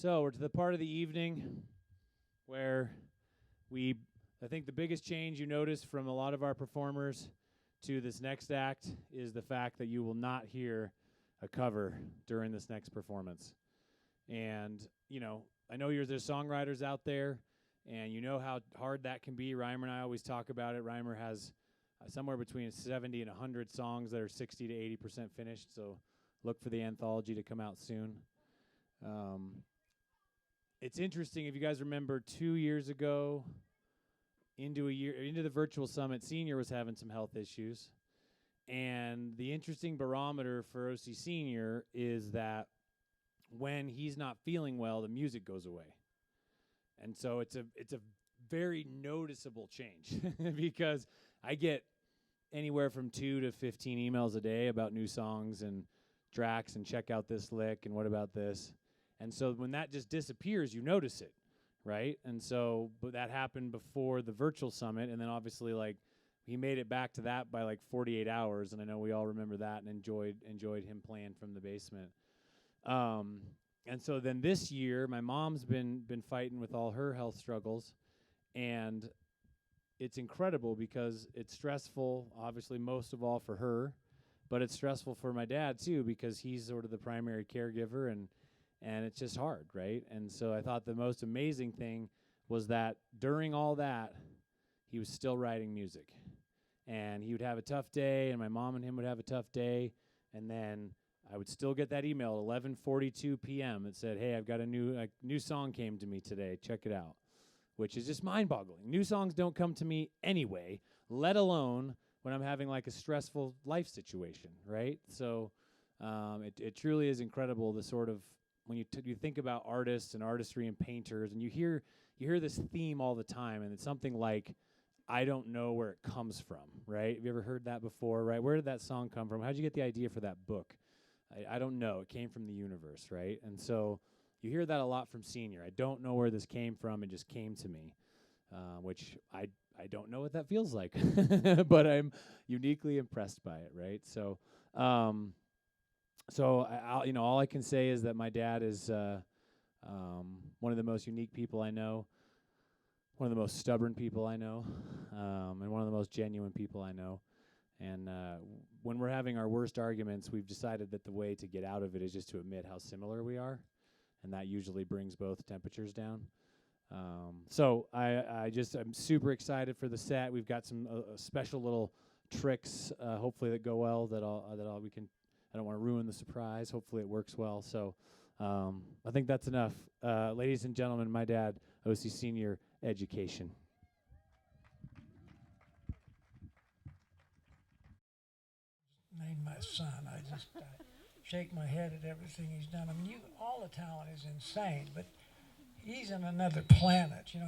So we're to the part of the evening where I think the biggest change you notice from a lot of our performers to this next act is the fact that you will not hear a cover during this next performance. And, I know there's songwriters out there, and you know how hard that can be. Reimer and I always talk about it. Reimer has somewhere between 70 and 100 songs that are 60 to 80% finished, so look for the anthology to come out soon. It's interesting, if you guys remember 2 years ago, into the virtual summit, Senior was having some health issues. And the interesting barometer for OC Senior is that when he's not feeling well, the music goes away. And so it's a very noticeable change because I get anywhere from 2 to 15 emails a day about new songs and tracks and check out this lick and what about this. And so when that just disappears, you notice it, right? And so but that happened before the virtual summit, and then obviously he made it back to that by 48 hours, and I know we all remember that and enjoyed him playing from the basement. And so then this year, my mom's been fighting with all her health struggles, and it's incredible because it's stressful, obviously most of all for her, but it's stressful for my dad too because he's sort of the primary caregiver, and it's just hard, right? And so I thought the most amazing thing was that during all that, he was still writing music. And he would have a tough day, and my mom and him would have a tough day, and then I would still get that email at 11:42 p.m. that said, hey, I've got a new song came to me today. Check it out, which is just mind-boggling. New songs don't come to me anyway, let alone when I'm having a stressful life situation, right? So it truly is incredible the sort of, when you think about artists and artistry and painters, and you hear this theme all the time, and it's something like, I don't know where it comes from, right? Have you ever heard that before, right? Where did that song come from? How'd you get the idea for that book? I don't know. It came from the universe, right? And so you hear that a lot from Senior. I don't know where this came from. It just came to me, which I don't know what that feels like, but I'm uniquely impressed by it, right? So all I can say is that my dad is one of the most unique people I know, one of the most stubborn people I know, and one of the most genuine people I know. And when we're having our worst arguments, we've decided that the way to get out of it is just to admit how similar we are, and that usually brings both temperatures down. So I'm super excited for the set. We've got some special little tricks, hopefully that go well. I don't want to ruin the surprise. Hopefully it works well. So I think that's enough. Ladies and gentlemen, my dad, OC Senior Education. Named my son. I just shake my head at everything he's done. I mean, all the talent is insane, but he's in another planet. He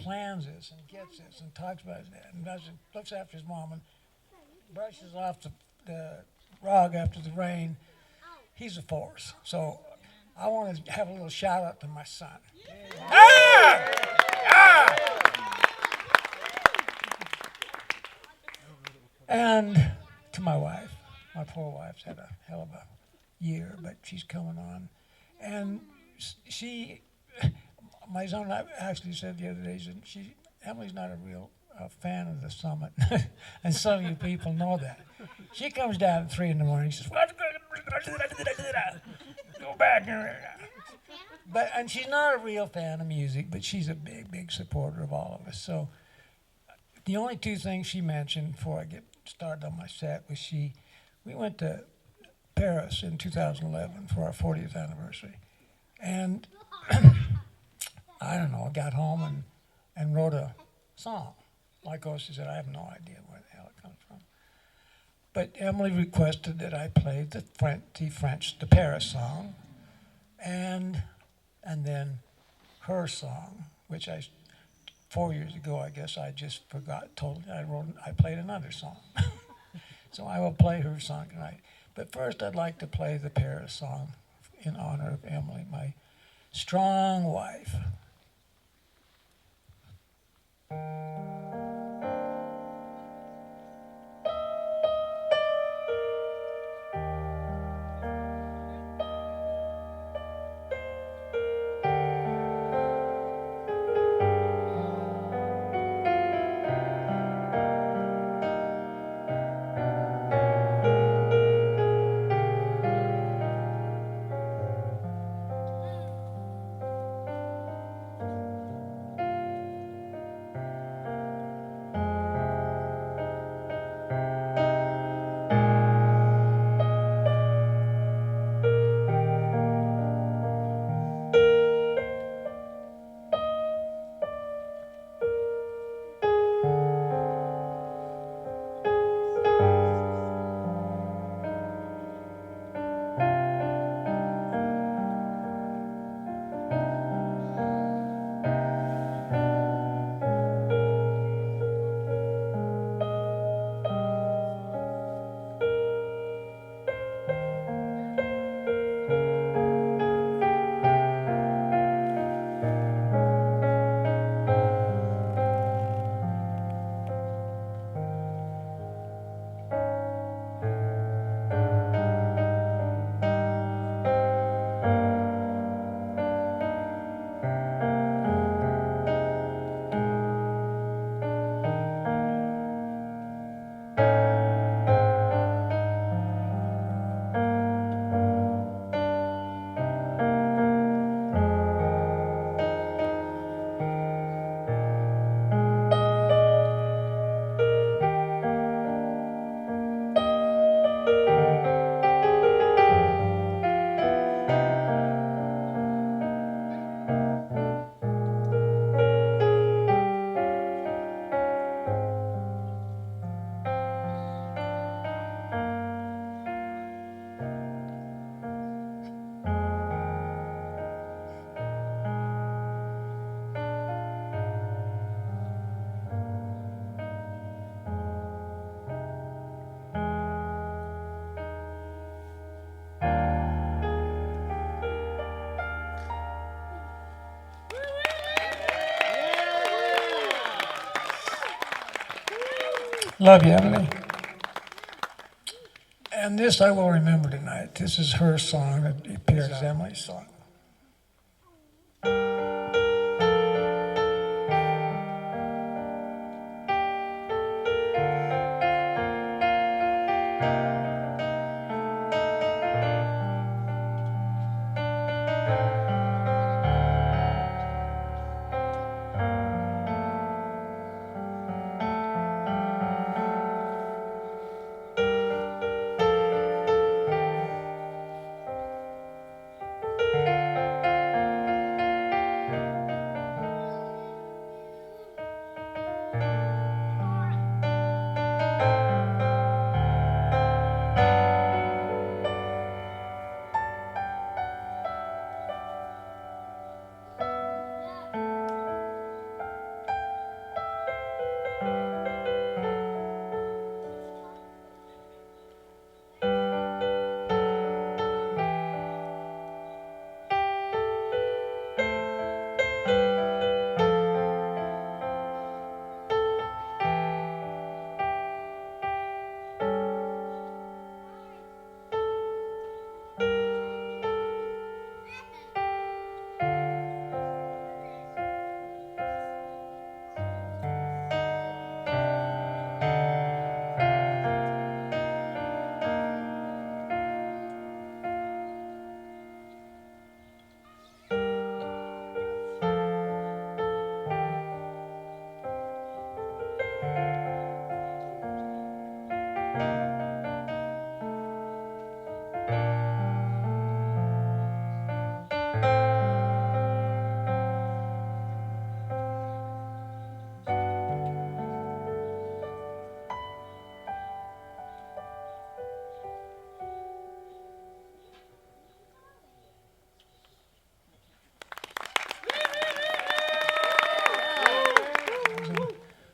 plans this and gets this and talks about it and looks after his mom and brushes off the rug after the rain. He's a force. So I want to have a little shout out to my son. Ah! Ah! And to my wife. My poor wife's had a hell of a year, but she's coming on. And my son actually said the other day, Emily's not a real fan of the summit. And some of you people know that. She comes down at 3 in the morning, she says, go back. And she's not a real fan of music, but she's a big, big supporter of all of us. So the only two things she mentioned before I get started on my set was we went to Paris in 2011 for our 40th anniversary. And I don't know, I got home and wrote a song. Like Osea said, I have no idea where the hell it comes from. But Emily requested that I play the Paris song, and then her song, which 4 years ago, I guess I just forgot, totally. I played another song. So I will play her song tonight. But first I'd like to play the Paris song in honor of Emily, my strong wife. Love you, Emily. And this I will remember tonight. This is her song that appears as Emily's song.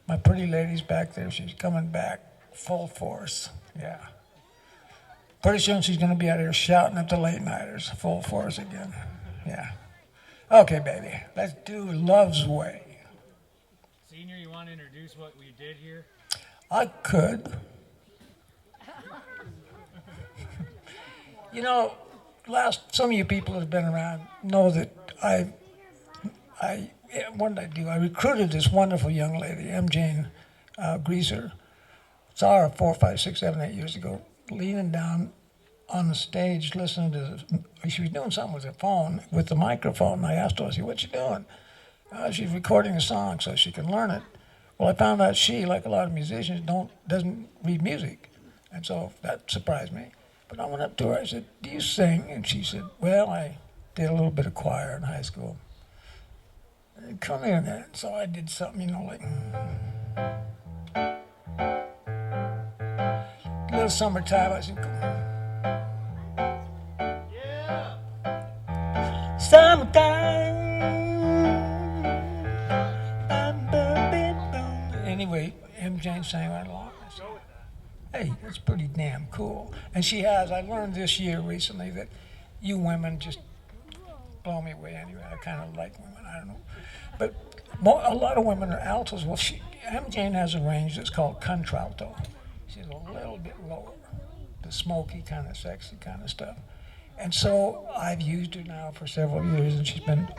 My pretty lady's back there. She's coming back full force. Yeah. Pretty soon she's going to be out here shouting at the late nighters full force again. Yeah. Okay, baby. Let's do Love's Way. Senior, you want to introduce what we did here? I could. You know, some of you people that have been around know that what did I do? I recruited this wonderful young lady, M. Jane Greaser. Saw her 4, 5, 6, 7, 8 years ago, leaning down on the stage listening to, she was doing something with her phone, with the microphone. And I asked her, I said, what you doing? She's recording a song so she can learn it. Well, I found out she, like a lot of musicians, doesn't read music. And so that surprised me. But I went up to her, I said, do you sing? And she said, well, I did a little bit of choir in high school. Come here then. So I did something, like a little summertime. I said, yeah. Summertime. Anyway, M. Jane sang right along. I said, hey, that's pretty damn cool. And she has. I learned this year recently that you women just blow me away anyway. I kind of like women. I don't know. But a lot of women are altos. Well, M. Jane has a range that's called contralto. She's a little bit lower, the smoky kind of sexy kind of stuff. And so I've used her now for several years, and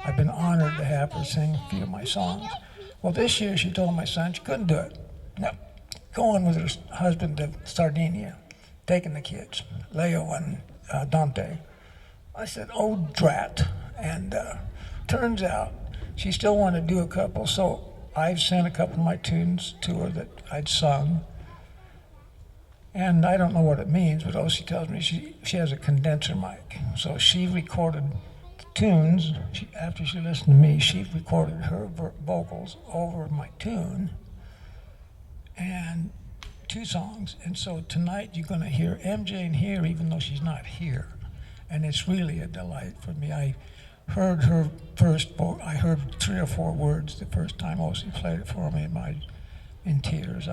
I've been honored to have her sing a few of my songs. Well, this year she told my son she couldn't do it. No, going with her husband to Sardinia, taking the kids, Leo and Dante. I said, oh, drat. And turns out she still wanted to do a couple, so I've sent a couple of my tunes to her that I'd sung. And I don't know what it means, but all she tells me, she has a condenser mic. So she recorded the tunes. After she listened to me, she recorded her vocals over my tune and 2 songs. And so tonight you're going to hear M. Jane here, even though she's not here. And it's really a delight for me. I heard her first book. I heard 3 or 4 words the first time Osea played it for me, and in tears.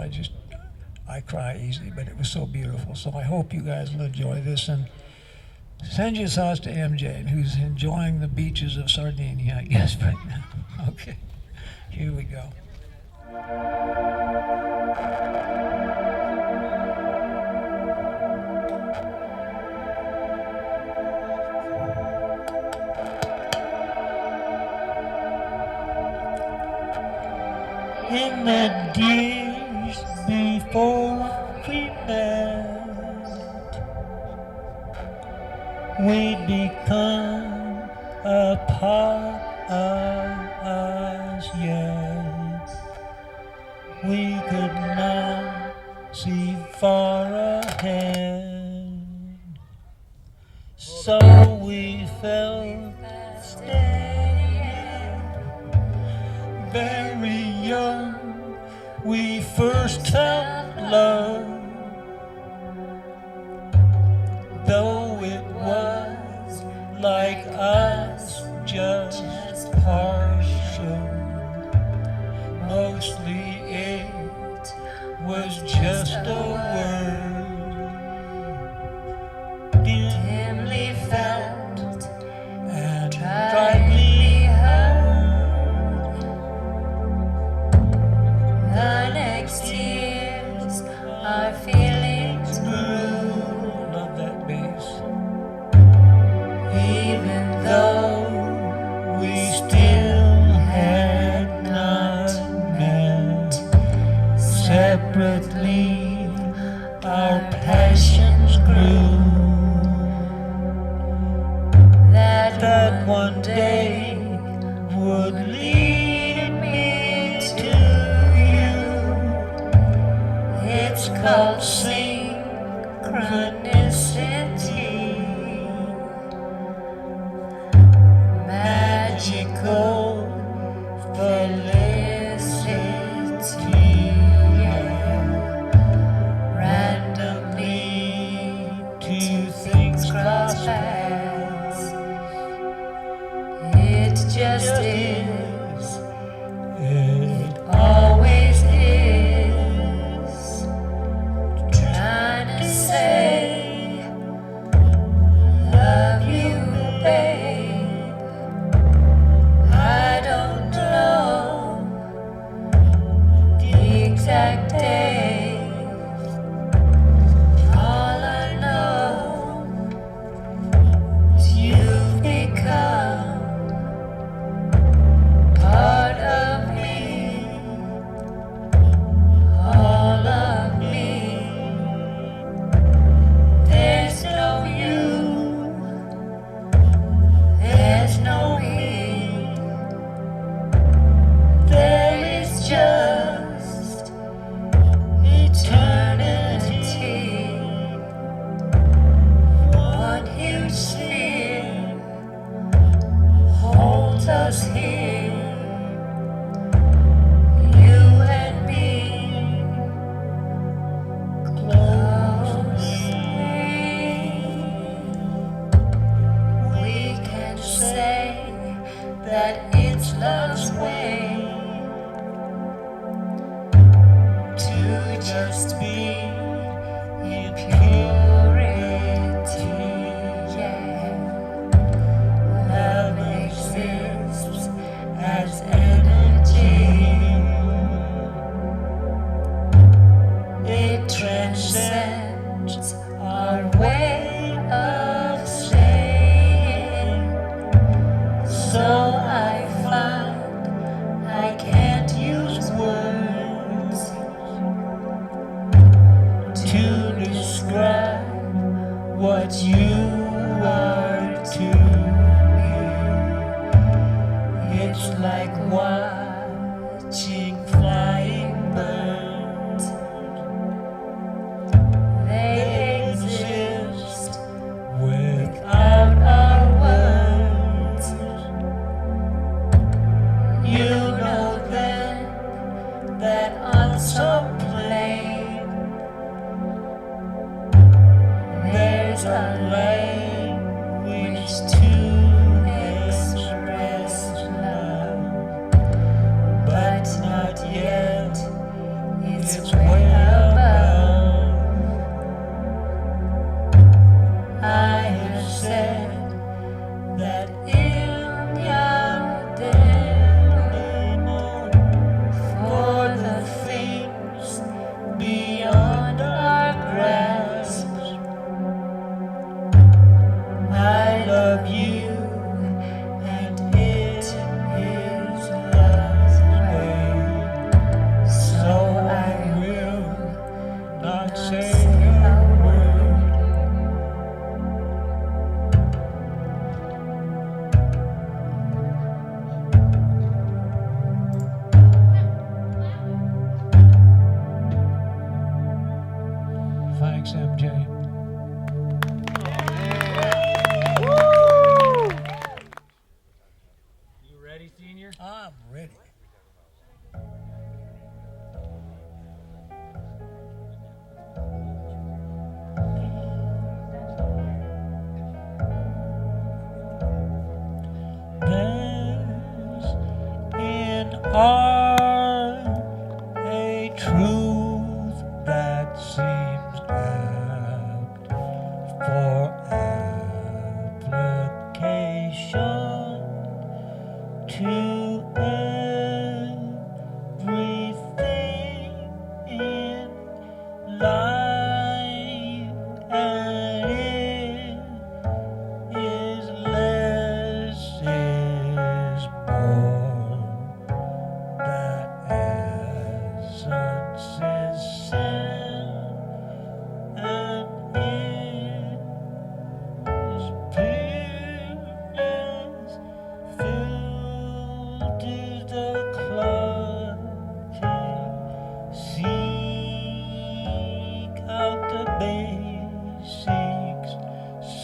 I cry easily, but it was so beautiful. So I hope you guys will enjoy this, and send your thoughts to M. Jane, who's enjoying the beaches of Sardinia, I guess, right now. Okay, here we go. in the years before we met, we'd become a part of us yet. We could not see far ahead, so we felt staying very young. We first felt love, though it was like us, just partial. Mostly it was just a word, dimly felt and brightly heard. The next years our feelings grew. Love that bass. Even though we still had not met, separately our passions grew. That one day would lead me to you. It's called synchronicity, magical felicity, yeah. Randomly two things cross paths. It just is. It always is. Trying to say, love you, babe. I don't know the exact day. All I know is you've become part of me, all of me. There's no you, there's no me. There is just eternity. One huge sphere holds us here, you and me, closely. We can say that it's love's way to just be in purity, yeah. Love exists as energy. It transcends our way of saying. So I find I can't use words to describe what you are to me. It's like watching flying birds. They exist without our words. You know then that on some plane there's a language to express love.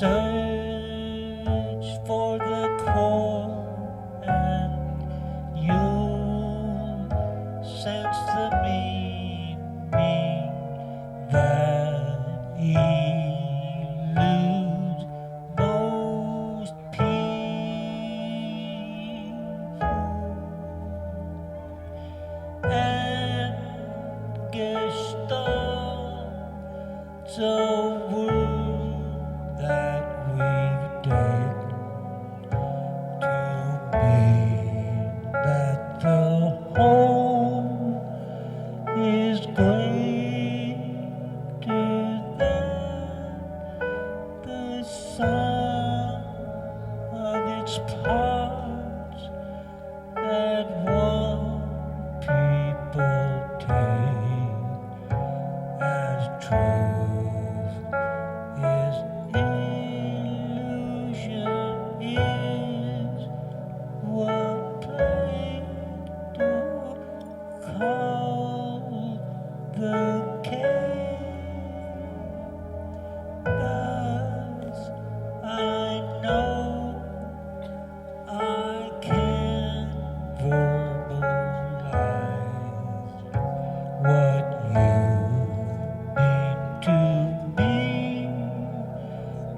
Search for the core and you'll sense the meaning that eludes most people. And Gestalt's a word that we've taken to mean that the whole is greater than the sum of its parts that one people take as truth is illusion is what Plato called the cave. Thus I know I can verbalize what you mean to me,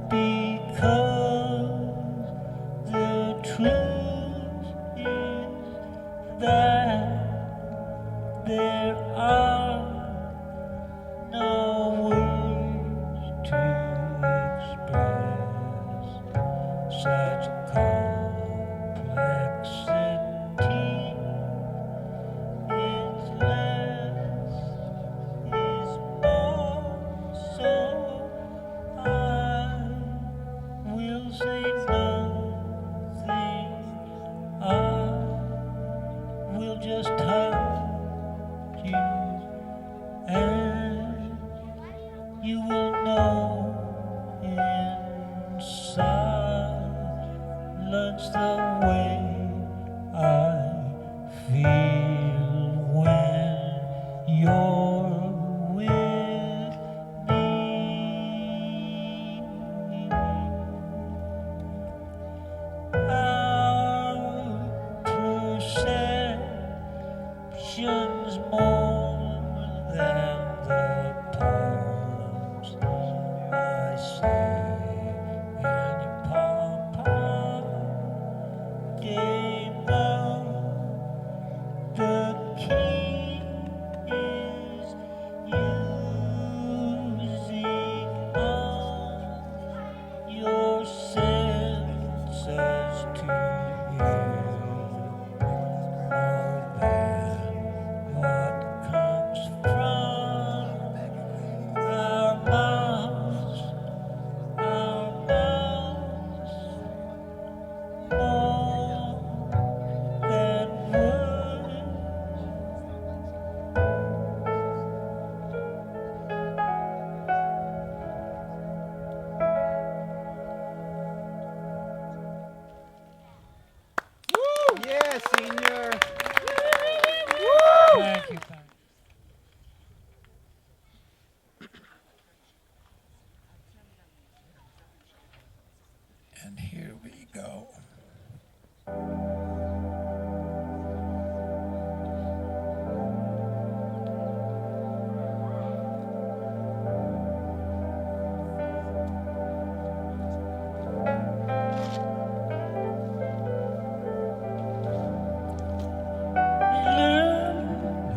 because the truth is that there are no words to express such complexity. It's less is more, so I will say nothing. I will just touch you, and you will know in silence the way I feel when you're with me. Our perceptions more than the parts I see, and Papa gave up. The key is using all your senses to hear more than what comes from our mouths, more than words. Yes, Senior. Thank you. And here we go.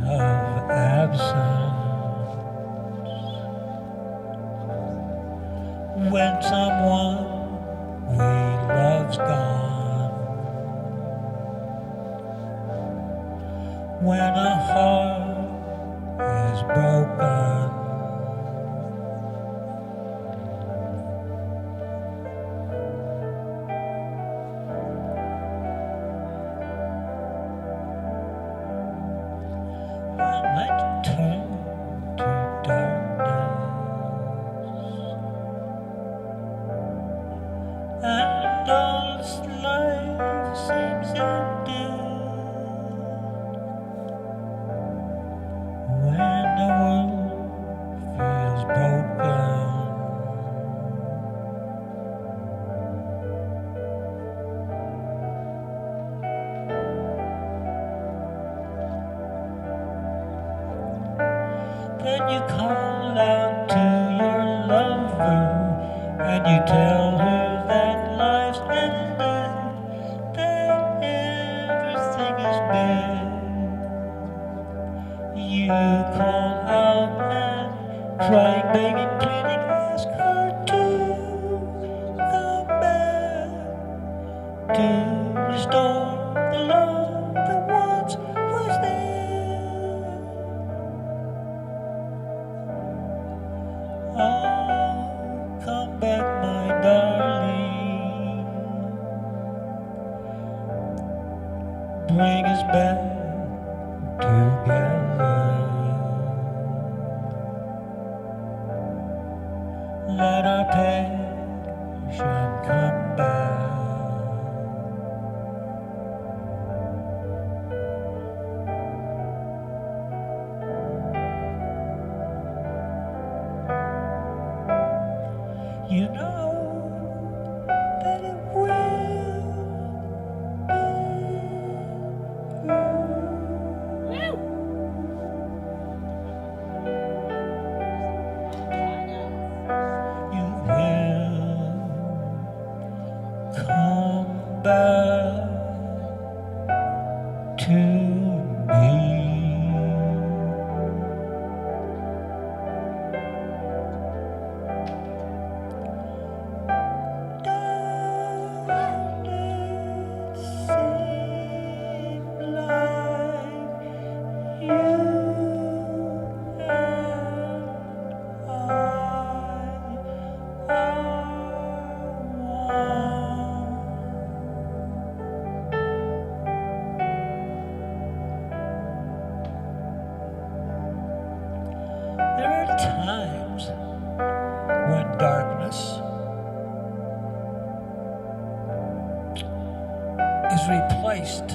Love absence when someone we love's gone, when a heart is broken, let's turn to darkness, and all life seems empty. When the world feels broken, you call out to your lover and you tell her that life's ended, that everything is bad. You call out and crying, begging, pleading, ask her to come back to restore the love that once was there. Oh, come back, my darling. Bring us back together. Let our passion come back. You know that it will be. You will come back to me. There are times when darkness is replaced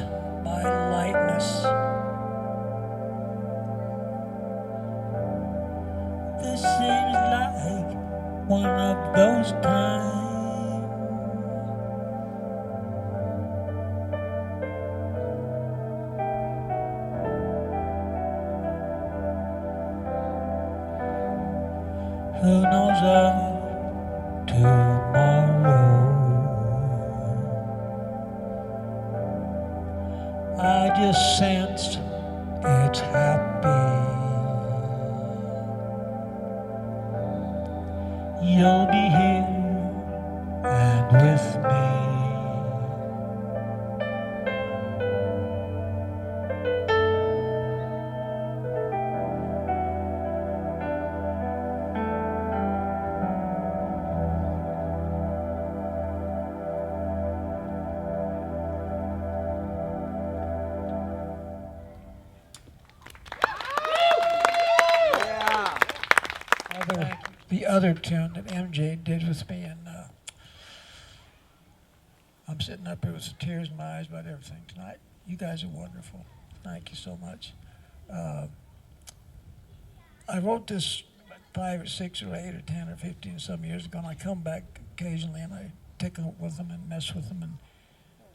by lightness. This seems like one of those times. Who knows of tomorrow? I just sensed it's happy. You'll be here and with me. The other tune that MJ did with me, and I'm sitting up here with some tears in my eyes about everything tonight. You guys are wonderful. Thank you so much. I wrote this 5 or 6 or 8 or 10 or 15 some years ago, and I come back occasionally and I tickle with them and mess with them. And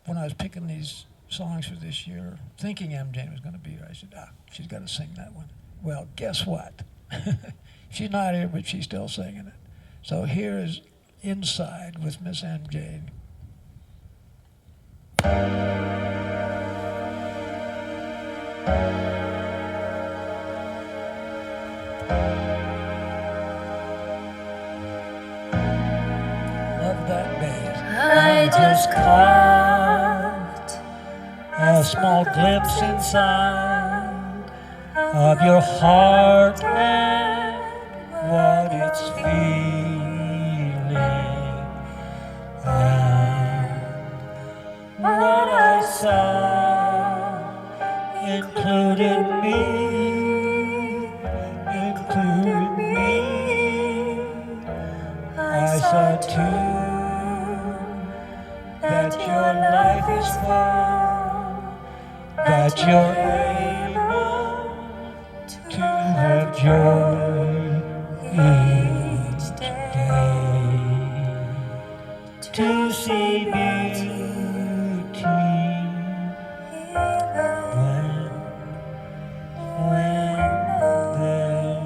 when I was picking these songs for this year, thinking MJ was going to be here, I said, she's got to sing that one. Well, guess what? She's not here, but she's still singing it. So here is Inside with Miss MJ. Love that bass. I just caught A small glimpse inside of your heart and what it's feeling, and what I saw included me. I saw too that your life is full, that you're able to have joy each day, to see beauty when there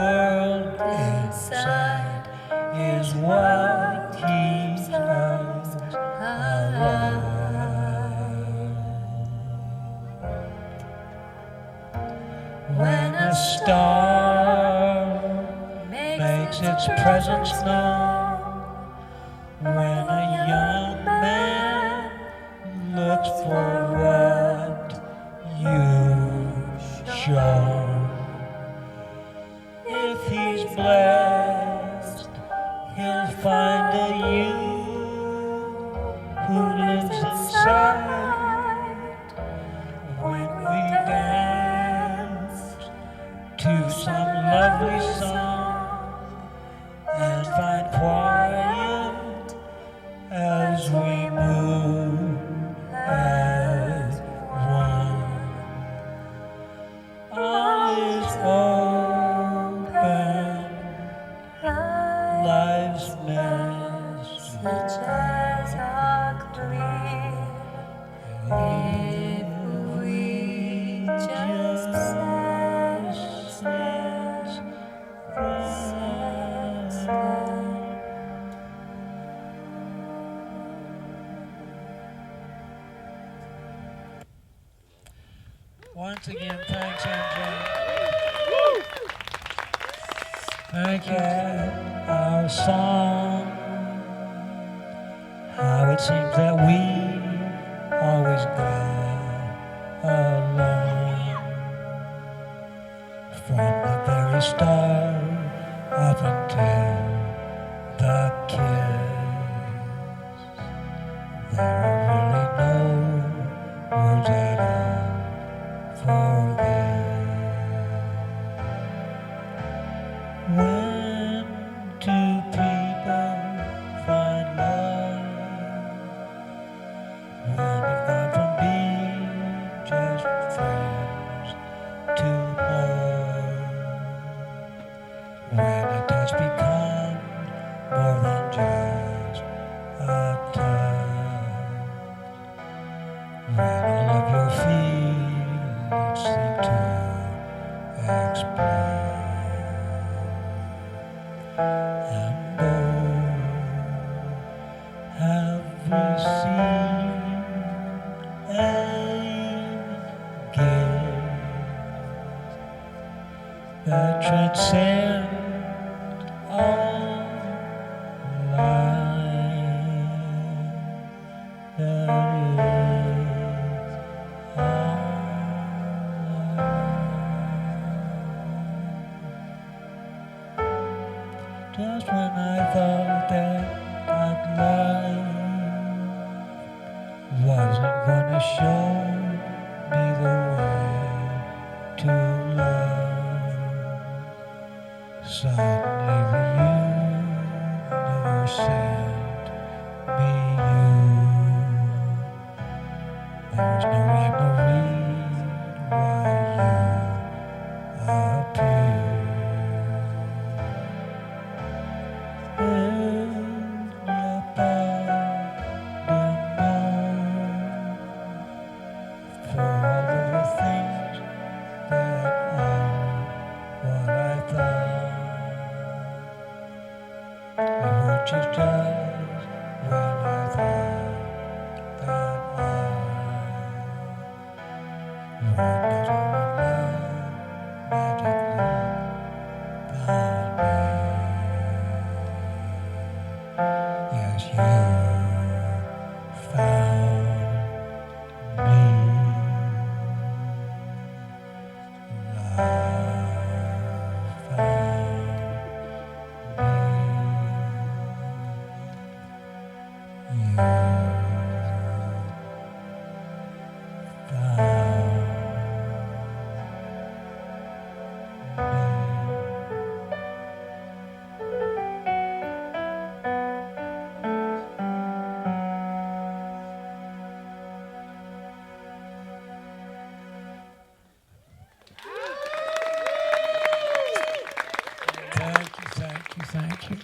world inside is what keeps us alive. When a star makes its presence known, when a young man looks for what you show, if he's blessed, he'll find a you who lives inside. When we dance to some lovely song and find quiet as we move as one, all is open, life's messages are clear if we just sense once again, thanks, MJ. Thank you. Our song, how it seems that we always go alone from the very start up until the kiss. There are really no words at all for this. When two people find love, when they've gone from being just friends to more, when a touch becomes more than just a touch, when all of your feelings seem to explode. And oh, have we seen a gift that transcends all life, that is all life. Just when I thought that life wasn't gonna show me the way to love, suddenly the universe sent me you. There's no rhyme or reason why you appear. Just when I thought that wonders of love magically found me. Yes, you found me. Love found Thank you.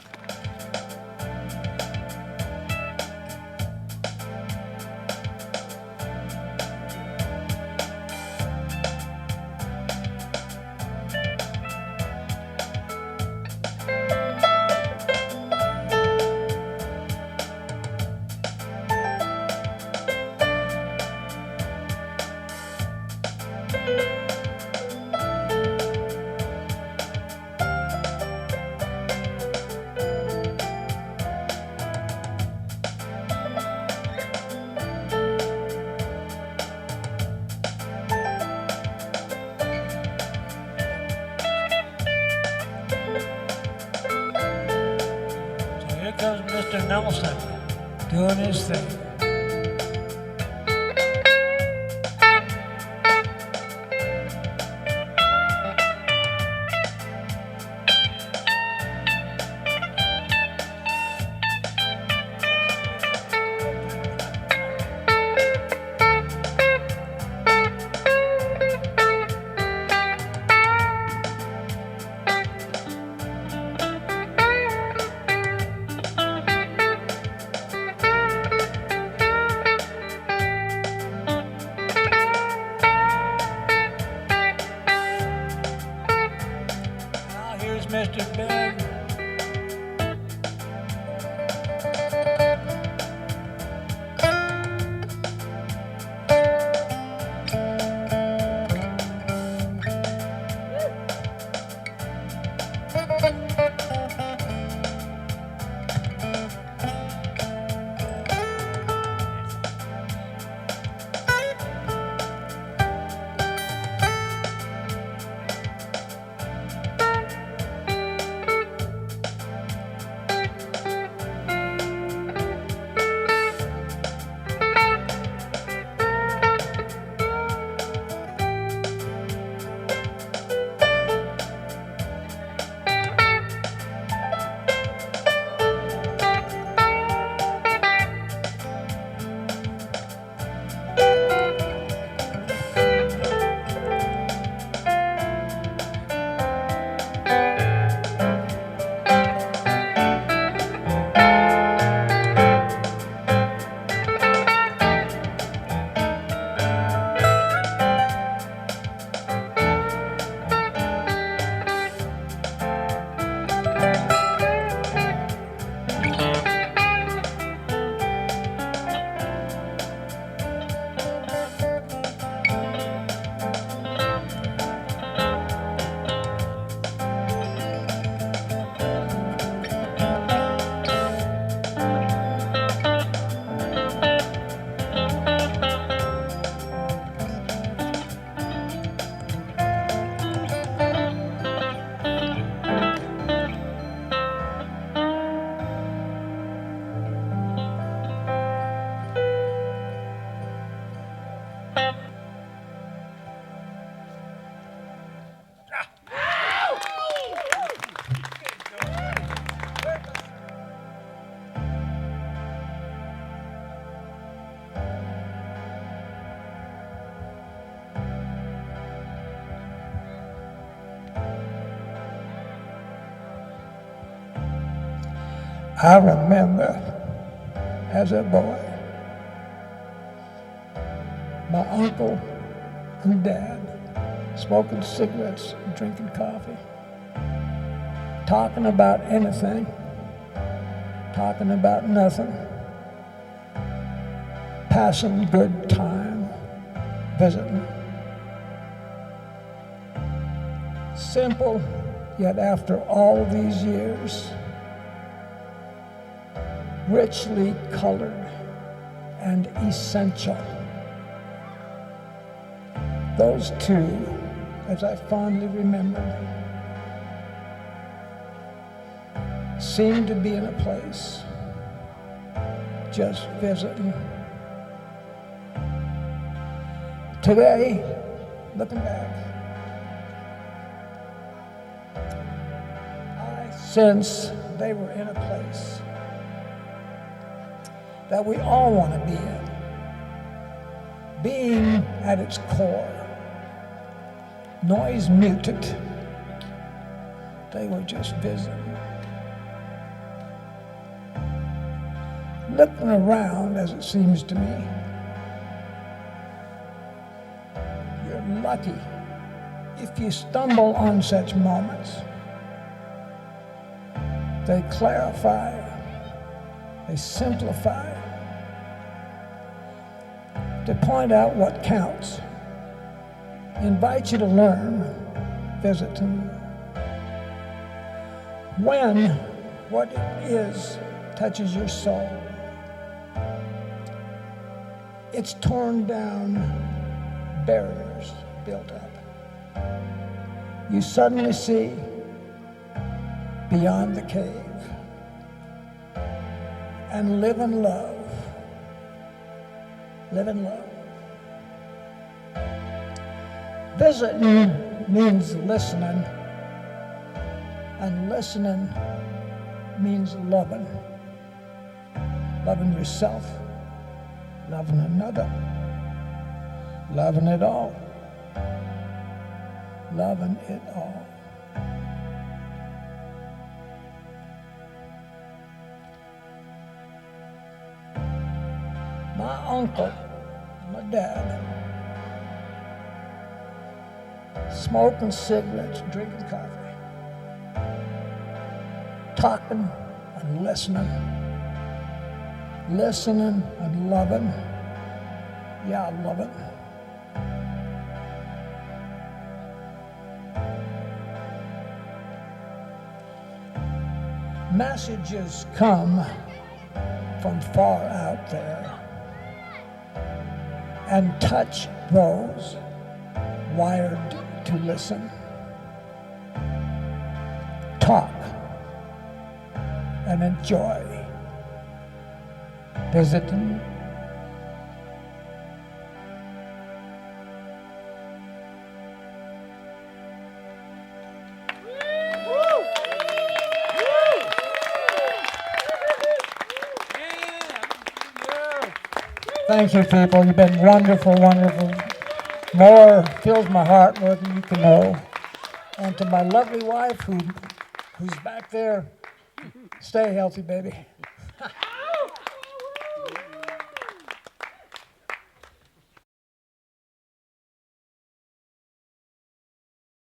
comes Mr. Nelson doing his thing. Now here's Mr. Ben. I remember as a boy, my uncle and dad smoking cigarettes and drinking coffee, talking about anything, talking about nothing, passing good time, visiting. Simple, yet after all these years, richly colored and essential. Those two, as I fondly remember, seemed to be in a place just visiting. Today, looking back, I sense they were in a place that we all want to be in. Being at its core, noise muted, they were just visiting. Looking around, as it seems to me, you're lucky if you stumble on such moments. They clarify, they simplify, to point out what counts, invite you to learn, visiting. When what it is touches your soul, it's torn down barriers built up. You suddenly see beyond the cave. and live in love. Live in love. Visit means listening, and listening means loving. Loving yourself, loving another, loving it all. Loving it all. My uncle, my dad, smoking cigarettes, drinking coffee, talking and listening, listening and loving. Yeah, I love it. Messages come from far out there and touch those wired to listen. Talk and enjoy visiting. Thank you, people. You've been wonderful, wonderful. More fills my heart more than you can know. And to my lovely wife who's back there, stay healthy, baby.